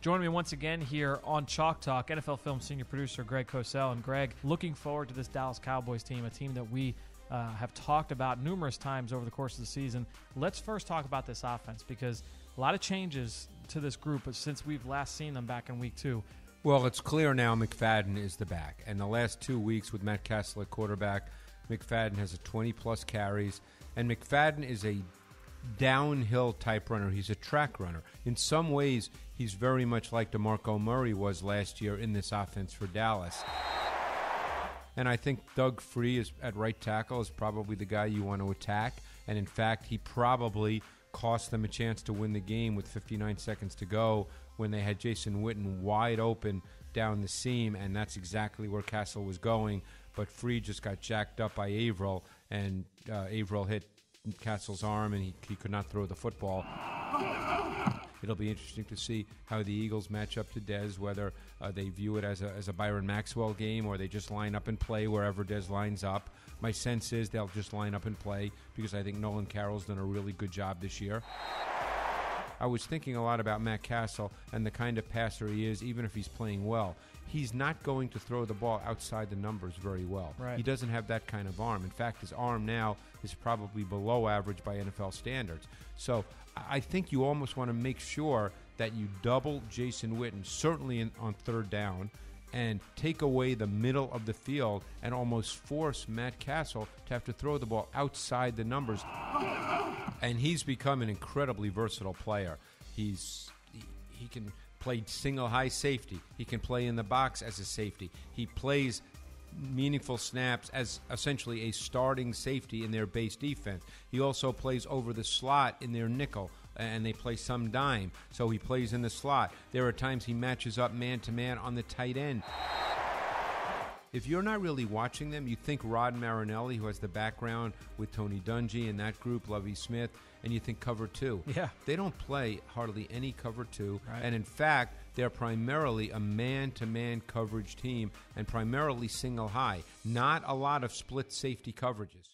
Joining me once again here on Chalk Talk, NFL Film senior producer Greg Cosell. And Greg, looking forward to this Dallas Cowboys team, a team that we have talked about numerous times over the course of the season. Let's first talk about this offense, because a lot of changes to this group since we've last seen them back in week 2. Well, it's clear now McFadden is the back. And the last 2 weeks with Matt Castle at quarterback, McFadden has a 20-plus carries. And McFadden is a downhill type runner. He's a track runner. In some ways, he's very much like DeMarco Murray was last year in this offense for Dallas. And I think Doug Free is at right tackle is probably the guy you want to attack. And in fact, he probably cost them a chance to win the game with 59 seconds to go when they had Jason Witten wide open down the seam, and that's exactly where Castle was going. But Free just got jacked up by Averill, and Averill hit Castle's arm, and he could not throw the football. It'll be interesting to see how the Eagles match up to Dez, whether they view it as a Byron Maxwell game or they just line up and play wherever Dez lines up. My sense is they'll just line up and play because I think Nolan Carroll's done a really good job this year. I was thinking a lot about Matt Castle and the kind of passer he is, even if he's playing well. He's not going to throw the ball outside the numbers very well. Right. He doesn't have that kind of arm. In fact, his arm now is probably below average by NFL standards. So I think you almost want to make sure that you double Jason Witten, certainly on third down, and take away the middle of the field and almost force Matt Castle to have to throw the ball outside the numbers. And he's become an incredibly versatile player. He can play single high safety. He can play in the box as a safety. He plays meaningful snaps as essentially a starting safety in their base defense. He also plays over the slot in their nickel, and they play some dime, so he plays in the slot. There are times he matches up man-to-man on the tight end. If you're not really watching them, you think Rod Marinelli, who has the background with Tony Dungy and that group, Lovie Smith, and you think cover 2. Yeah. They don't play hardly any cover 2, right. And in fact, they're primarily a man-to-man coverage team and primarily single high, not a lot of split safety coverages.